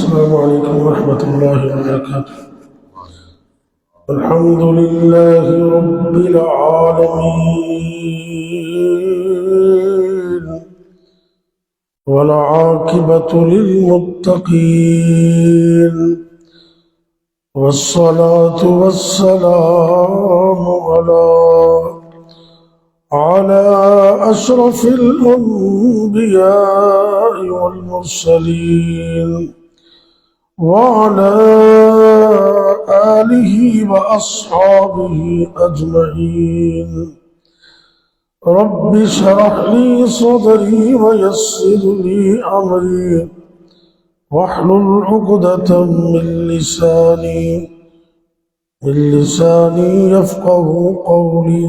السلام عليكم ورحمة الله وبركاته. الحمد لله رب العالمين والعاقبة للمتقين والصلاة والسلام على أشرف الأنبياء والمرسلين وعلى آله وأصحابه أجمعين. رب اشرح لي صدري ويسر لي أمري واحلل عقدة من لساني يفقه قولي.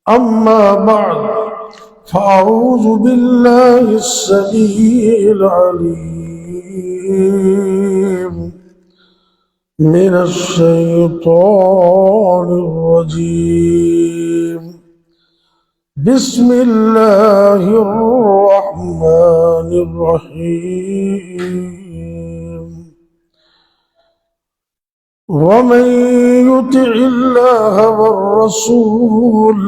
أما بعد فأعوذ بالله السميع العليم من الشيطان الرجيم. بسم الله الرحمن الرحيم. ومن يطع الله والرسول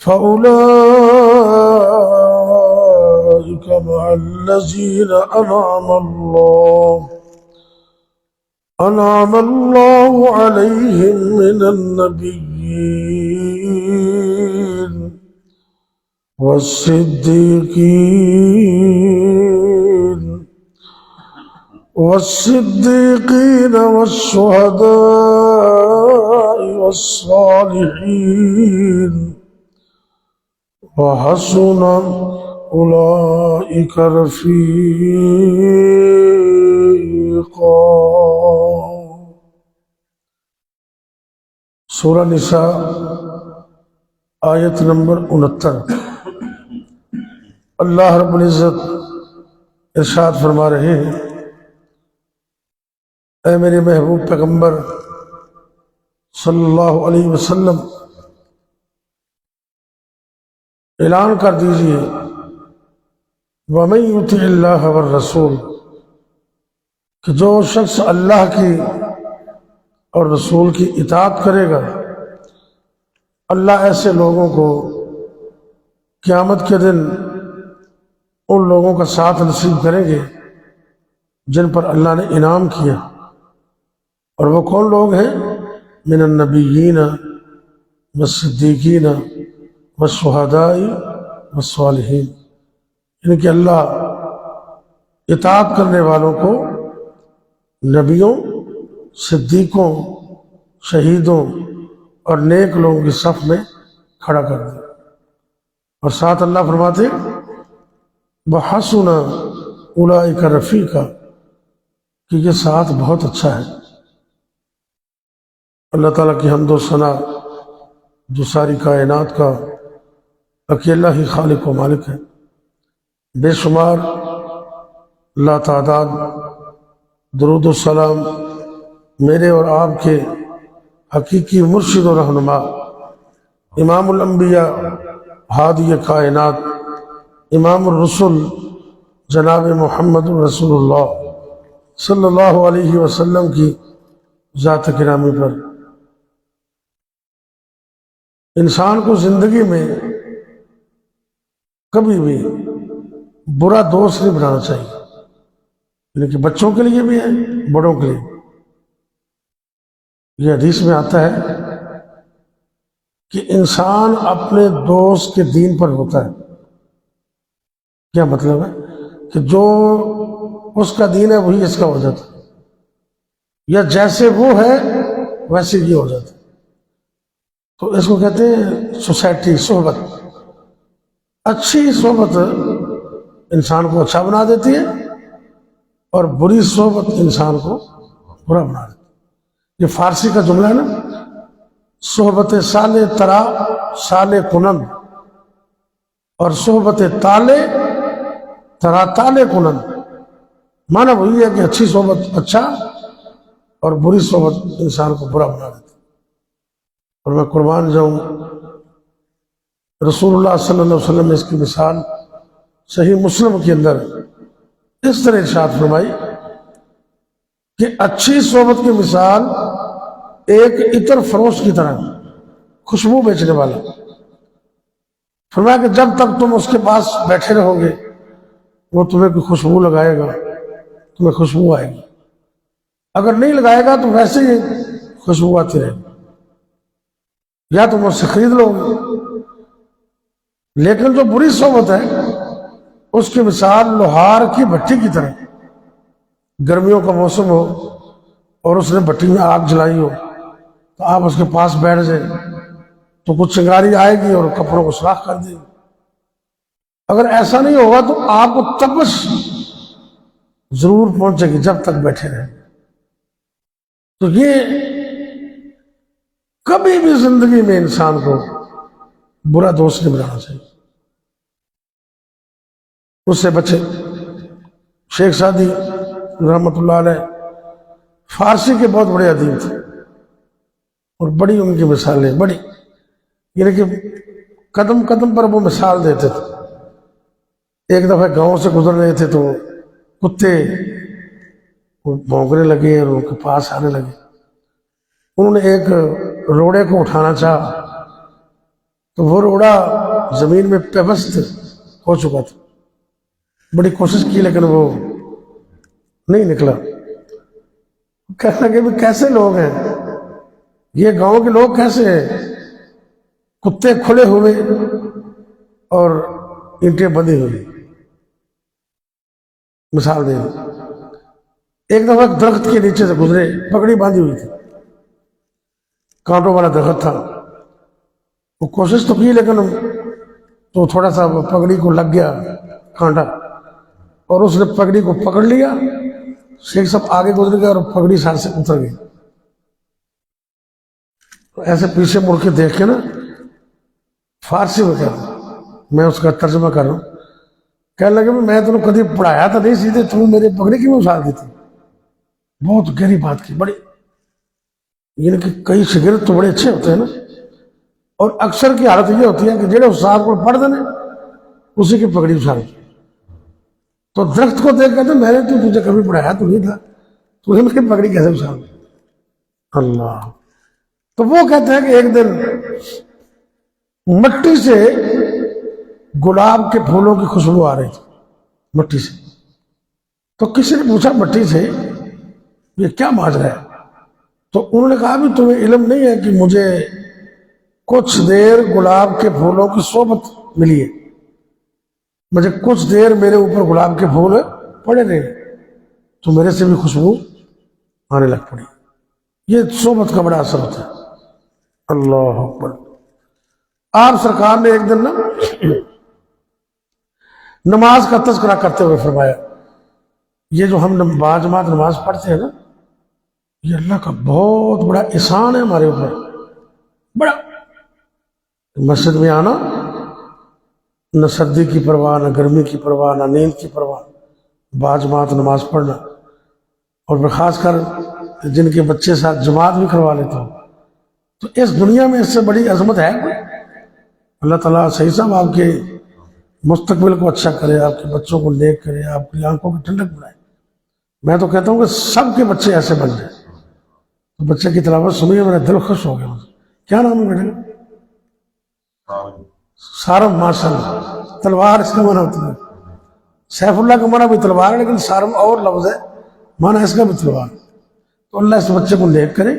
فأولئك مع الذين أنعم الله عليهم من النبيين والصديقين والشهداء والصالحين وحسن أولئك رفيقا. سورہ نساء آیت نمبر 69. اللہ رب العزت ارشاد فرما رہے ہیں: اے میرے محبوب پیغمبر صلی اللہ علیہ وسلم، اعلان کر دیجئے وَمَن يُطِعِ اللَّهَ وَالرَّسُولَ، کہ جو شخص اللہ کی اور رسول کی اطاعت کرے گا، اللہ ایسے لوگوں کو قیامت کے دن ان لوگوں کا ساتھ نصیب کریں گے جن پر اللہ نے انعام کیا. اور وہ کون لوگ ہیں؟ من النبیین والصدیقین والشہداء والصالحین، یعنی کہ اللہ اطاعت کرنے والوں کو نبیوں، صدیقوں، شہیدوں اور نیک لوگوں کی صف میں کھڑا کر دے. اور ساتھ اللہ فرماتے وَحَسُنَ أُولَئِكَ رَفِيقًا، کہ یہ ساتھ بہت اچھا ہے. اللہ تعالیٰ کی حمد و ثنا جو ساری کائنات کا اکیلا ہی خالق و مالک ہے، بے شمار لا تعداد درود و سلام میرے اور آپ کے حقیقی مرشد و رہنما امام الانبیاء ہادی کائنات امام الرسل جناب محمد رسول اللہ صلی اللہ علیہ وسلم کی ذات گرامی پر. انسان کو زندگی میں کبھی بھی برا دوست نہیں بنانا چاہیے، یعنی کہ بچوں کے لیے بھی ہے، بڑوں کے لیے. یہ حدیث میں آتا ہے کہ انسان اپنے دوست کے دین پر ہوتا ہے. کیا مطلب ہے؟ کہ جو اس کا دین ہے وہی اس کا ہو جاتا ہے، یا جیسے وہ ہے ویسے یہ ہو جاتا ہے. تو اس کو کہتے ہیں سوسائٹی، صحبت. اچھی صحبت انسان کو اچھا بنا دیتی ہے اور بری صحبت انسان کو برا بنا دیتی ہے. یہ فارسی کا جملہ ہے نا، صحبت سالے ترا سالے کنن، اور صحبت تالے ترا تالے کنن. معنی وہی ہے کہ اچھی صحبت اچھا اور بری صحبت انسان کو برا بنا دیتی. اور میں قربان جاؤں، رسول اللہ صلی اللہ علیہ وسلم نے اس کی مثال صحیح مسلم کے اندر اس طرح ارشاد فرمائی کہ اچھی صحبت کی مثال ایک عطر فروش کی طرح، خوشبو بیچنے والا. فرمایا کہ جب تک تم اس کے پاس بیٹھے رہو گے وہ تمہیں کوئی خوشبو لگائے گا، تمہیں خوشبو آئے گی. اگر نہیں لگائے گا تو ویسے ہی خوشبو آتی رہے گی، یا تم اس سے خرید لو گے. لیکن جو بری صحبت ہے اس کی مثال لوہار کی بھٹی کی طرح. گرمیوں کا موسم ہو اور اس نے بھٹی میں آگ جلائی ہو تو آپ اس کے پاس بیٹھ جائیں تو کچھ چنگاری آئے گی اور کپڑوں کو سوراخ کر دے گی. اگر ایسا نہیں ہوگا تو آپ کو تپش ضرور پہنچے گی جب تک بیٹھے رہیں. تو یہ کبھی بھی زندگی میں انسان کو برا دوست نہیں بنانا چاہیے، اس سے بچے. شیخ سعدی رحمۃ اللہ علیہ فارسی کے بہت بڑے ادیب تھے اور بڑی ان کی مثالیں بڑی، یعنی کہ قدم قدم پر وہ مثال دیتے تھے. ایک دفعہ گاؤں سے گزر رہے تھے تو کتے بھونکنے لگے اور ان کے پاس آنے لگے. انہوں نے ایک روڑے کو اٹھانا چاہا تو وہ روڑا زمین میں پیوست ہو چکا تھا. بڑی کوشش کی لیکن وہ نہیں نکلا. کہنے لگے بھی کیسے لوگ ہیں یہ، گاؤں کے لوگ کیسے ہیں، کتے کھلے ہوئے اور اینٹیں بندھی ہوئی. مثال دیں. ایک دفعہ درخت کے نیچے سے گزرے، پگڑی باندھی ہوئی تھی، کانٹوں والا درخت تھا. وہ کوشش تو کی لیکن تو تھوڑا سا پگڑی کو لگ گیا کانٹا اور اس نے پگڑی کو پکڑ لیا. شیخ صاحب آگے گزر گیا اور پگڑی ساتھ سے اتر گئی. ایسے پیچھے مڑ کے دیکھ کے نا فارسی میں کہہ رہا ہوں، میں اس کا ترجمہ کر رہا ہوں. کہنے لگے میں تمہیں کبھی پڑھایا تھا نہیں، سیدھے تم میرے پگڑی کیوں اچھال دی تھی. بہت گہری بات کی بڑی، یعنی کہ کئی شاگرد تو بڑے اچھے ہوتے ہیں نا، اور اکثر کی حالت یہ ہوتی ہے کہ جڑے استاد کو پڑھ دینے اسی کی پگڑی اچھال. تو درخت کو دیکھ کہتے میں نے تو تجھے کبھی پڑھایا تو نہیں تھا، تجھے میری پگڑی کیسے اچھال. اللہ. تو وہ کہتے ہیں کہ ایک دن مٹی سے گلاب کے پھولوں کی خوشبو آ رہی تھی مٹی سے. تو کسی نے پوچھا مٹی سے یہ کیا ماجرا ہے؟ تو انہوں نے کہا بھی تمہیں علم نہیں ہے کہ مجھے کچھ دیر گلاب کے پھولوں کی صحبت ملی ہے، مجھے کچھ دیر میرے اوپر گلاب کے پھول پڑے رہے تو میرے سے بھی خوشبو آنے لگ پڑی. یہ صحبت کا بڑا اثر ہوتا ہے. اللہ اکبر. آپ سرکار نے ایک دن نا نماز کا تذکرہ کرتے ہوئے فرمایا یہ جو ہم باجماعت نماز پڑھتے ہیں نا یہ اللہ کا بہت بڑا احسان ہے ہمارے اوپر. بڑا مسجد میں آنا، نہ سردی کی پرواہ، نہ گرمی کی پرواہ، نہ نیند کی پرواہ، باجماعت نماز پڑھنا، اور پھر خاص کر جن کے بچے ساتھ جماعت بھی کروا لیتے ہو، تو اس دنیا میں اس سے بڑی عظمت ہے کوئی؟ اللہ تعالیٰ صحیح صاحب آپ کے مستقبل کو اچھا کرے، آپ کے بچوں کو نیک کرے، آپ کی آنکھوں کی ٹھنڈک بنائے. میں تو کہتا ہوں کہ سب کے بچے ایسے بن جائیں. تو بچے کی تلاوت سنیے میرا دل خوش ہو گیا. کیا نام ہے بیٹے؟ سارم. ماشاء اللہ. تلوار اس کا معنی ہوتا ہے. سیف اللہ کا معنی بھی تلوار ہے لیکن سارم اور لفظ ہے، معنی اس کا بھی تلوار. تو اللہ اس بچے کو نیک کرے،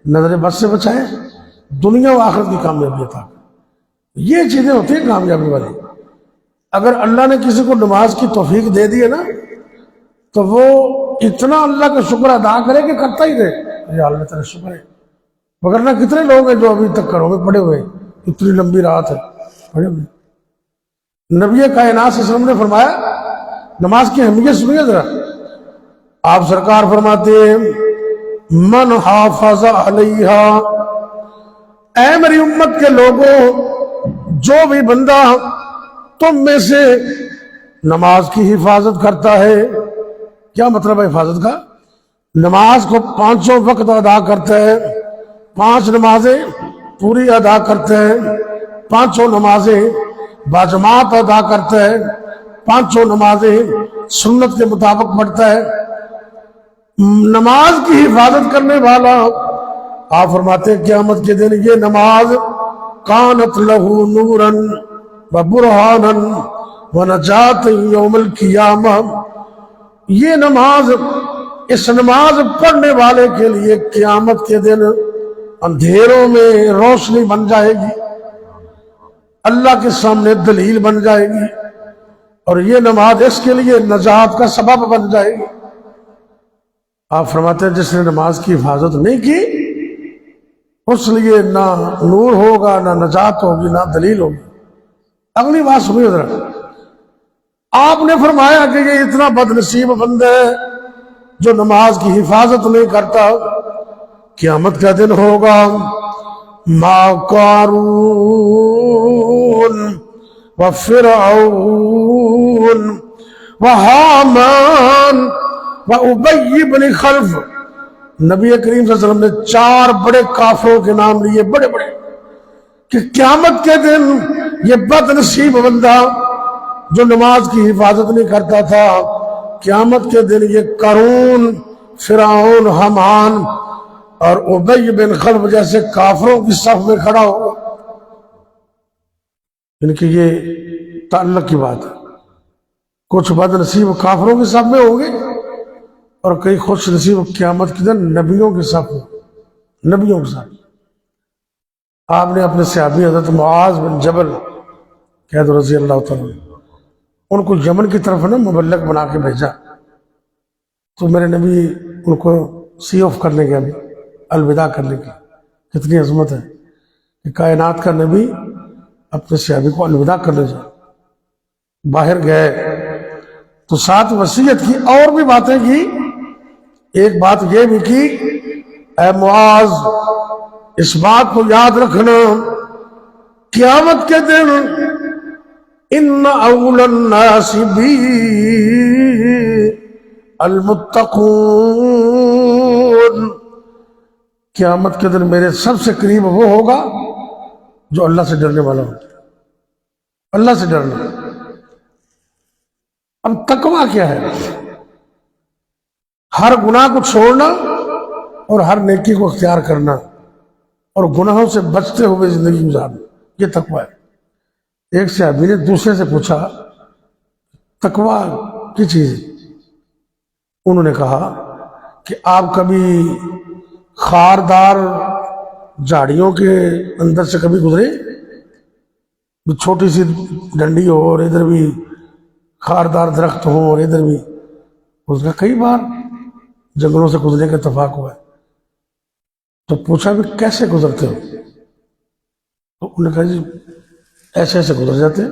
نظر بد سے بچائے، دنیا و آخرت کی کامیابی عطا کرے. یہ چیزیں ہوتی ہیں کامیابی والی. اگر اللہ نے کسی کو نماز کی توفیق دے دی ہے نا تو وہ اتنا اللہ کا شکر ادا کرے کہ کرتا ہی رہے. یا اللہ تعالیٰ شکر ہے. وگرنہ کتنے لوگ ہیں جو ابھی تک گھروں میں پڑے ہوئے، اتنی لمبی رات ہے پڑے ہوئے. نبی کائنات صلی اللہ علیہ وسلم نے فرمایا نماز کی اہمیت سنیے ذرا. آپ سرکار فرماتے ہیں من حافظ علیہا، اے میری امت کے لوگوں، جو بھی بندہ تم میں سے نماز کی حفاظت کرتا ہے. کیا مطلب ہے حفاظت کا؟ نماز کو پانچوں وقت ادا کرتا ہے، 5 نمازیں پوری ادا کرتا ہے، 5 نمازیں باجماعت ادا کرتا ہے، پانچوں نمازیں سنت کے مطابق پڑھتا ہے، نماز کی حفاظت کرنے والا، آپ فرماتے ہیں قیامت کے دن یہ نماز کانت لہو نورن و برہانن و نجات یوم القیامہ، یہ نماز، اس نماز پڑھنے والے کے لیے قیامت کے دن اندھیروں میں روشنی بن جائے گی، اللہ کے سامنے دلیل بن جائے گی، اور یہ نماز اس کے لیے نجات کا سبب بن جائے گی۔ آپ فرماتے ہیں جس نے نماز کی حفاظت نہیں کی اس لیے نہ نور ہوگا، نہ نجات ہوگی، نہ دلیل ہوگی۔ اگلی بات سنیے ذرا، آپ نے فرمایا کہ یہ اتنا بد نصیب بندہ ہے جو نماز کی حفاظت نہیں کرتا، قیامت کا دن ہوگا ما قارون و فرعون و حامان و ابی بن خلف، نبی کریم صلی اللہ علیہ وسلم نے 4 بڑے کافروں کے نام لیے، بڑے بڑے، کہ قیامت کے دن یہ بد نصیب بندہ جو نماز کی حفاظت نہیں کرتا تھا، قیامت کے دن یہ قارون، فرعون، حامان اور ابی بن خلف جیسے کافروں کی صف میں کھڑا ہوگا۔ ان کی یہ تعلق کی بات ہے، کچھ بد نصیب کافروں کی صف میں ہوں گے اور کئی خوش نصیب قیامت کے دن نبیوں کے صف میں، نبیوں کے ساتھ۔ آپ نے اپنے صحابی حضرت معاذ بن جبل قید رضی اللہ تعالیٰ ان کو یمن کی طرف نا مبلغ بنا کے بھیجا، تو میرے نبی ان کو سی آف کرنے کے، الوداع کرنے کی، کتنی عظمت ہے کہ کائنات کا نبی اپنے صحابی کو الوداع کرنے جا باہر گئے، تو ساتھ وصیت کی اور بھی باتیں کی۔ ایک بات یہ بھی کی، اے معاذ اس بات کو یاد رکھنا قیامت کے دن ان اول الناس بی المتقون، قیامت کے دن میرے سب سے قریب وہ ہوگا جو اللہ سے ڈرنے والا ہو، اللہ سے ڈرنا۔ اب تقویٰ کیا ہے؟ ہر گناہ کو چھوڑنا اور ہر نیکی کو اختیار کرنا اور گناہوں سے بچتے ہوئے زندگی گزارنا، یہ تقویٰ ہے۔ ایک صحابی نے دوسرے سے پوچھا تقویٰ کی چیز، انہوں نے کہا کہ آپ کبھی خاردار جھاڑیوں کے اندر سے کبھی گزرے، چھوٹی سی ڈنڈی ہو اور ادھر بھی خاردار درخت ہوں اور ادھر بھی، اس کا کئی بار جنگلوں سے گزرنے کا اتفاق ہوا ہے۔ تو پوچھا بھی کیسے گزرتے ہو؟ تو انہوں نے کہا جی ایسے ایسے گزر جاتے ہیں،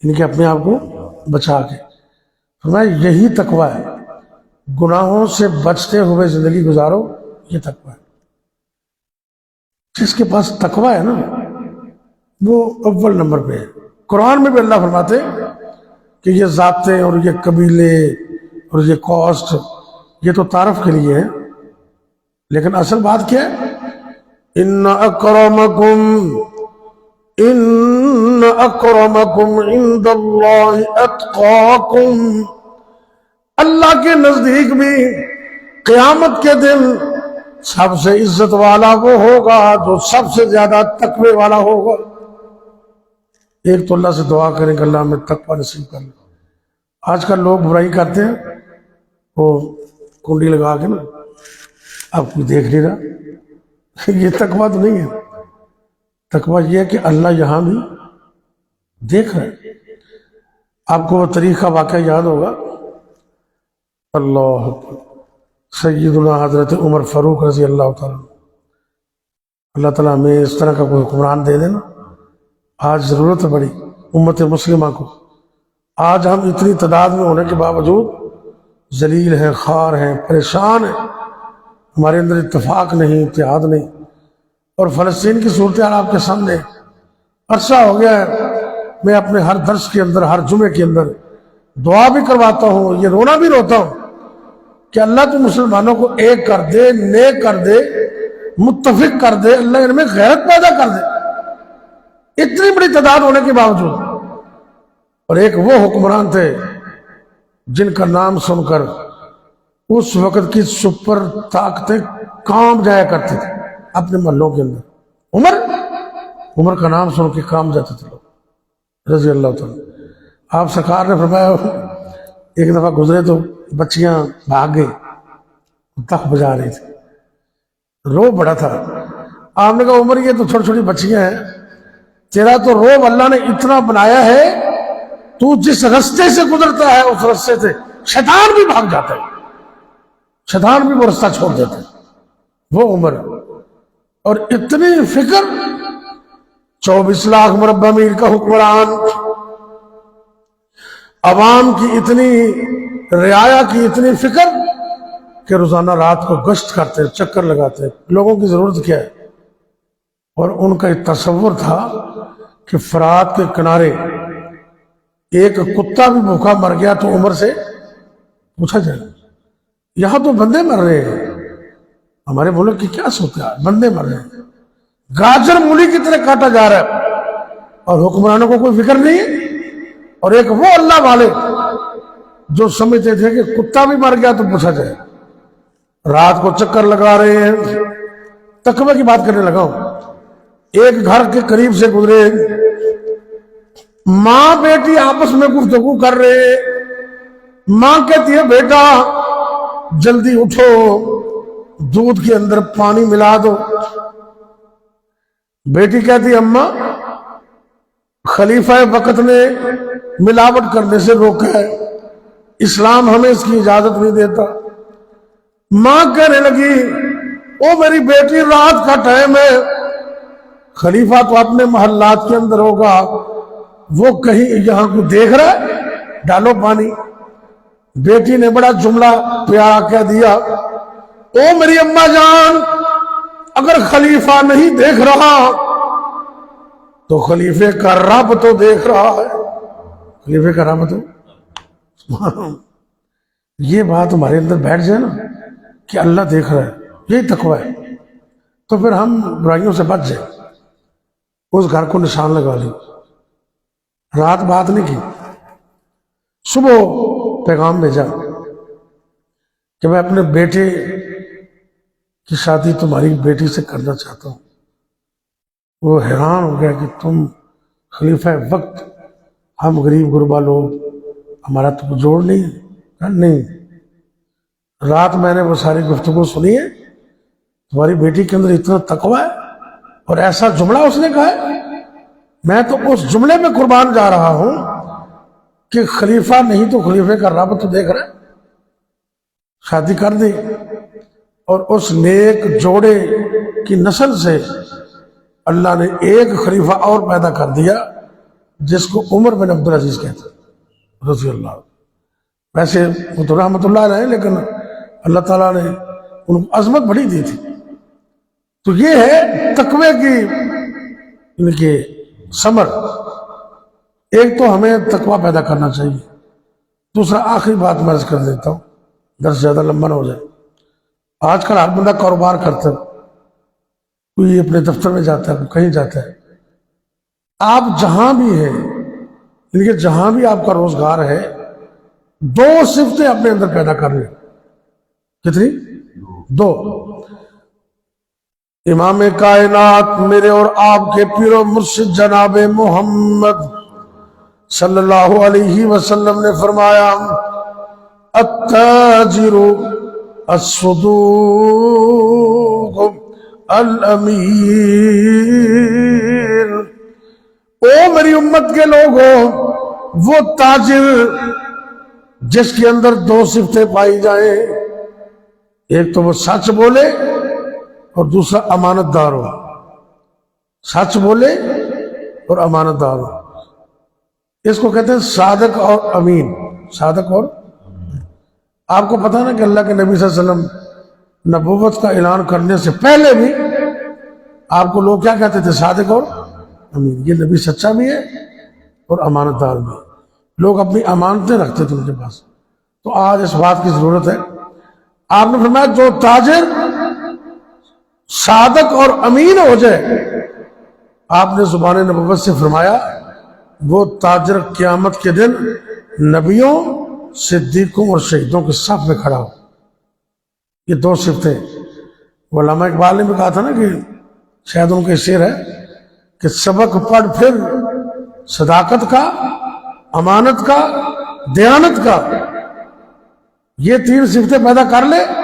ان کے اپنے آپ کو بچا کے۔ فرمایا یہی تقویٰ ہے، گناہوں سے بچتے ہوئے زندگی گزارو، یہ تقویٰ ہے۔ جس کے پاس تقویٰ ہے نا وہ اول نمبر پہ ہے۔ قرآن میں بھی اللہ فرماتے کہ یہ ذاتیں اور یہ قبیلے اور یہ کاسٹ یہ تو تعارف کے لیے ہے، لیکن اصل بات کیا ہے؟ ان اکرمکم عند اللہ اتقاکم، اللہ کے نزدیک بھی قیامت کے دن سب سے عزت والا وہ ہوگا جو سب سے زیادہ تقوی والا ہوگا۔ ایک تو اللہ سے دعا کریں کہ اللہ ہمیں تقوی نصیب کر لے۔ آج کل لوگ برائی کرتے ہیں، وہ کنڈی لگا کے نا اب کوئی دیکھ نہیں رہا، یہ تقویٰ تو نہیں ہے۔ تقویٰ یہ ہے کہ اللہ یہاں بھی دیکھ رہا ہے۔ آپ کو وہ طریقہ واقعہ یاد ہوگا، اللہ سیدنا حضرت عمر فاروق رضی اللہ تعالیٰ، اللہ تعالیٰ ہمیں اس طرح کا کوئی حکمران دے دینا۔ آج ضرورت ہے بڑی امت مسلمہ کو، آج ہم اتنی تعداد میں ہونے کے باوجود ذلیل ہیں، خوار ہیں، پریشان ہیں، ہمارے اندر اتفاق نہیں، اتحاد نہیں۔ اور فلسطین کی صورتحال آپ کے سامنے، عرصہ ہو گیا ہے میں اپنے ہر درس کے اندر، ہر جمعے کے اندر دعا بھی کرواتا ہوں، یہ رونا بھی روتا ہوں کہ اللہ تو مسلمانوں کو ایک کر دے، نیک کر دے، متفق کر دے، اللہ ان میں غیرت پیدا کر دے، اتنی بڑی تعداد ہونے کے باوجود۔ اور ایک وہ حکمران تھے جن کا نام سن کر اس وقت کی سپر طاقتیں کام جایا کرتی تھی اپنے محلوں کے اندر۔ عمر کا نام سن کے کام جاتے تھے لوگ رضی اللہ تعالیٰ۔ آپ سرکار نے فرمایا ایک دفعہ گزرے تو بچیاں بھاگ گئی، تخت بجا رہی تھی، رو بڑا تھا۔ آپ نے کہا عمر یہ تو چھوٹی چھوٹی بچیاں ہیں، تیرا تو روب اللہ نے اتنا بنایا ہے، تو جس رستے سے گزرتا ہے اس رستے سے شیطان بھی بھاگ جاتا ہے، شیطان بھی وہ رستہ چھوڑ دیتا ہے۔ وہ عمر اور اتنی فکر، 24 لاکھ مربع میل کا حکمران، عوام کی اتنی رعایا کی اتنی فکر کہ روزانہ رات کو گشت کرتے، چکر لگاتے، لوگوں کی ضرورت کیا ہے۔ اور ان کا ایک تصور تھا کہ فرات کے کنارے ایک کتا بھی بھوکا مر گیا تو عمر سے پوچھا جائے، یہاں تو بندے مر رہے ہیں، ہمارے ملک کی کیا سوچا ہے، بندے مر رہے ہیں، گاجر مولی کی طرح کاٹا جا رہا ہے، اور حکمرانوں کو کوئی فکر نہیں ہے۔ اور ایک وہ اللہ والے جو سمجھتے تھے کہ کتا بھی مر گیا تو پوچھا جائے، رات کو چکر لگا رہے ہیں۔ تقوی کی بات کرنے لگا ہوں، ایک گھر کے قریب سے گزرے، ماں بیٹی آپس میں گفتگو کر رہے، ماں کہتی ہے بیٹا جلدی اٹھو، دودھ کے اندر پانی ملا دو۔ بیٹی کہتی اماں خلیفہ وقت نے ملاوٹ کرنے سے روکا ہے، اسلام ہمیں اس کی اجازت نہیں دیتا۔ ماں کہنے لگی او میری بیٹی رات کا ٹائم ہے، خلیفہ تو اپنے محلات کے اندر ہوگا، وہ کہیں یہاں کو دیکھ رہا ہے، ڈالو پانی۔ بیٹی نے بڑا جملہ پیارا کہہ دیا، او میری اماں جان اگر خلیفہ نہیں دیکھ رہا تو خلیفے کا رب تو دیکھ رہا ہے، خلیفے کا رب تو۔ یہ بات ہمارے اندر بیٹھ جائے نا کہ اللہ دیکھ رہا ہے، یہی تقوی ہے، تو پھر ہم برائیوں سے بچ جائیں۔ اس گھر کو نشان لگا لی، رات بات نہیں کی، صبح پیغام بھیجا کہ میں اپنے بیٹے کی شادی تمہاری بیٹی سے کرنا چاہتا ہوں۔ وہ حیران ہو گیا کہ تم خلیفہ وقت، ہم غریب غربا لوگ، ہمارا تو جوڑ نہیں ہے۔ نہیں، رات میں نے وہ ساری گفتگو سنی ہے، تمہاری بیٹی کے اندر اتنا تقوی ہے، اور ایسا جملہ اس نے کہا ہے، میں تو اس جملے میں قربان جا رہا ہوں کہ خلیفہ نہیں تو خلیفے کا رب تو دیکھ رہا ہے۔ شادی کر دی، اور اس نیک جوڑے کی نسل سے اللہ نے ایک خلیفہ اور پیدا کر دیا جس کو عمر بن عبدالعزیز کہتے ہیں رضی اللہ عنہ۔ ویسے وہ تو رحمت اللہ علیہ، لیکن اللہ تعالیٰ نے ان کو عظمت بڑی دی تھی۔ تو یہ ہے تقوی کی ان کے ثمر۔ ایک تو ہمیں تقوی پیدا کرنا چاہیے، دوسرا آخری بات میں عرض کر دیتا ہوں، درس زیادہ لمبا نہ ہو جائے۔ آج کل ہر بندہ کاروبار کرتا ہے، کوئی اپنے دفتر میں جاتا ہے، کوئی کہیں جاتا ہے۔ آپ جہاں بھی ہیں، یعنی کہ جہاں بھی آپ کا روزگار ہے، دو صفتیں اپنے اندر پیدا کر لیں۔ کتنی؟ دو۔ امام کائنات میرے اور آپ کے پیر و مرشد جناب محمد صلی اللہ علیہ وسلم نے فرمایا، التاجر الصدوق الامین۔ او میری امت کے لوگوں، وہ تاجر جس کے اندر دو صفتیں پائی جائیں، ایک تو وہ سچ بولے اور دوسرا امانت دار ہو۔ سچ بولے اور امانت دار ہو، اس کو کہتے ہیں صادق اور امین۔ صادق اور آپ کو پتہ نا کہ اللہ کے نبی صلی اللہ علیہ وسلم نبوت کا اعلان کرنے سے پہلے بھی آپ کو لوگ کیا کہتے تھے؟ صادق اور امین۔ یہ نبی سچا بھی ہے اور امانت دار بھی ہے، لوگ اپنی امانتیں رکھتے تھے ان کے پاس۔ تو آج اس بات کی ضرورت ہے۔ آپ نے فرمایا جو تاجر صادق اور امین ہو جائے، آپ نے زبان نبوت سے فرمایا وہ تاجر قیامت کے دن نبیوں، صدیقوں اور شہیدوں کے صف میں کھڑا ہو۔ یہ دو صفتیں علامہ اقبال نے بھی کہا تھا نا کہ شاید ان کا شعر ہے کہ سبق پڑھ پھر صداقت کا، امانت کا، دیانت کا، یہ تین صفتیں پیدا کر لے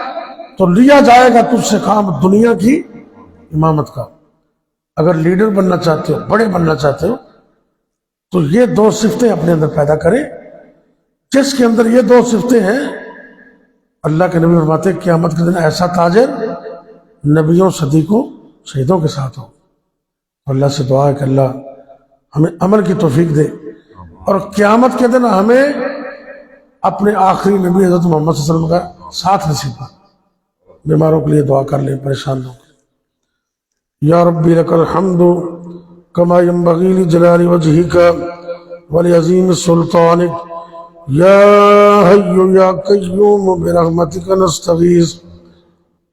تو لیا جائے گا تجھ سے کام دنیا کی امامت کا۔ اگر لیڈر بننا چاہتے ہو، بڑے بننا چاہتے ہو، تو یہ دو صفتیں اپنے اندر پیدا کریں۔ جس کے اندر یہ دو صفتیں ہیں، اللہ کے نبی فرماتے ہیں قیامت کے دن ایسا تاجر نبیوں، صدیقوں، شہیدوں کے ساتھ ہو۔ اللہ سے دعا ہے کہ اللہ ہمیں عمل کی توفیق دے، اور قیامت کے دن ہمیں اپنے آخری نبی حضرت محمد صلی اللہ علیہ وسلم کا ساتھ نصیب ہو۔ بیماروں کے لیے دعا کر لیں، پریشان لوگ۔ یا ربی لک الحمد کما ینبغی لجلال وجہک ولعظیم سلطانک، یا حی یا قیوم برحمتک نستغیث،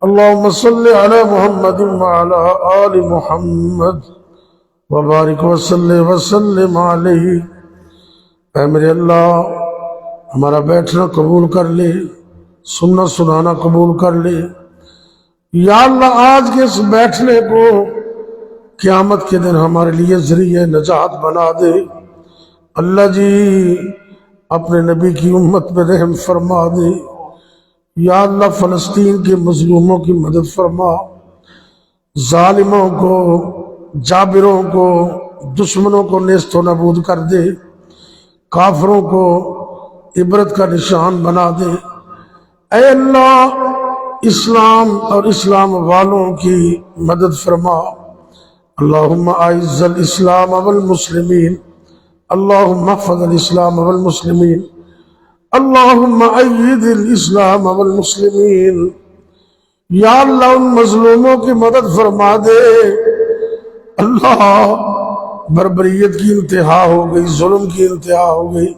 اللہم صل علی محمد وعلی آل محمد وبارک وسلم علیہ۔ اے میرے اللہ، ہمارا بیٹھنا قبول کر لے، سننا سنانا قبول کر لے۔ یا اللہ آج کے اس بیٹھنے کو قیامت کے دن ہمارے لیے ذریعہ نجات بنا دے۔ اللہ جی اپنے نبی کی امت میں رحم فرما دے۔ یا اللہ فلسطین کے مظلوموں کی مدد فرما، ظالموں کو، جابروں کو، دشمنوں کو نیست و نابود کر دے، کافروں کو عبرت کا نشان بنا دے۔ اے اللہ اسلام اور اسلام والوں کی مدد فرما۔ اللہم اعز الاسلام والمسلمین، اللہم احفظ الاسلام والمسلمین، اللہم اید الاسلام والمسلمین۔ یا اللہ ان مظلوموں کی مدد فرما دے۔ اللہ بربریت کی انتہا ہو گئی، ظلم کی انتہا ہو گئی۔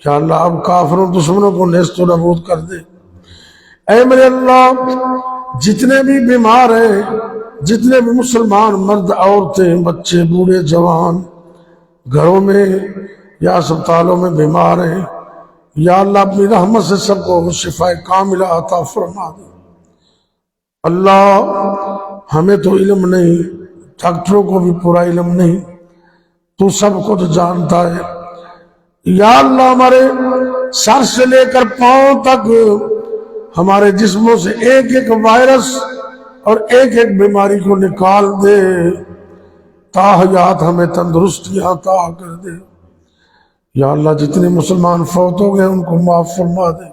یا اللہ اب کافروں دشمنوں کو نیست و نابود کر دے۔ اے میرے اللہ جتنے بھی بیمار ہیں، جتنے بھی مسلمان مرد، عورتیں، بچے، بوڑھے، جوان گھروں میں یا اسپتالوں میں بیمار ہیں، یا اللہ اپنی رحمت سے سب کو شفا کاملہ عطا فرما دے۔ اللہ ہمیں تو علم نہیں، ڈاکٹروں کو بھی پورا علم نہیں، تو سب کچھ جانتا ہے۔ یا اللہ ہمارے سر سے لے کر پاؤں تک ہمارے جسموں سے ایک ایک وائرس اور ایک ایک بیماری کو نکال دے، تا حیات ہمیں تندرستیاں عطا کر دے۔ یا اللہ جتنے مسلمان فوت ہو گئے ان کو معاف فرما دے۔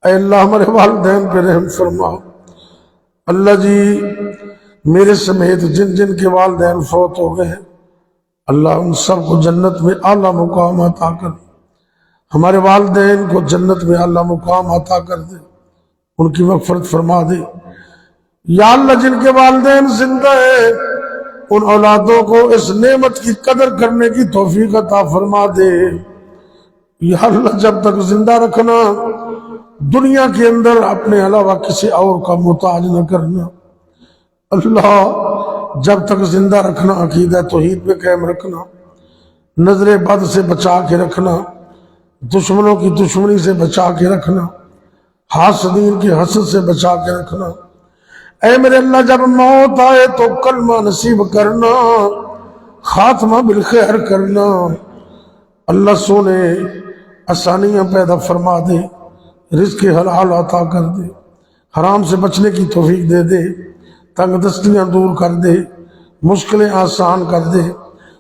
اے اللہ ہمارے والدین پہ رحم فرما۔ اللہ جی میرے سمیت جن جن کے والدین فوت ہو گئے، اللہ ان سب کو جنت میں اعلیٰ مقام عطا کر دے۔ ہمارے والدین کو جنت میں اعلیٰ مقام عطا کر دے، ان کی مغفرت فرما دے۔ یا اللہ جن کے والدین زندہ ہیں ان اولادوں کو اس نعمت کی قدر کرنے کی توفیق عطا فرما دے۔ یا اللہ جب تک زندہ رکھنا، دنیا کے اندر اپنے علاوہ کسی اور کا محتاج نہ کرنا۔ اللہ جب تک زندہ رکھنا، عقیدہ توحید پہ قائم رکھنا، نظر بد سے بچا کے رکھنا، دشمنوں کی دشمنی سے بچا کے رکھنا، حاسدین کی حسد سے بچا کے رکھنا۔ اے میرے اللہ جب موت آئے تو کلمہ نصیب کرنا، خاتمہ بالخیر کرنا۔ اللہ سونے آسانیاں پیدا فرما دے، رزق حلال عطا کر دے، حرام سے بچنے کی توفیق دے دے، تنگ دستیاں دور کر دے، مشکلیں آسان کر دے،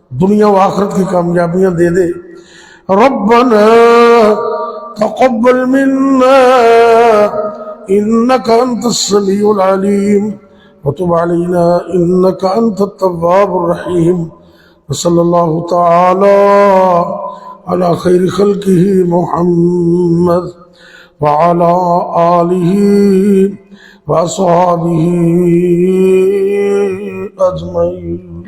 دنیا و آخرت کی کامیابیاں دے دے۔ ربنا تقبل منا انك انت السميع العليم وتب علينا انك انت التواب الرحيم وصلى الله تعالى على خير خلقه محمد وعلى آله وأصحابه أجمعين۔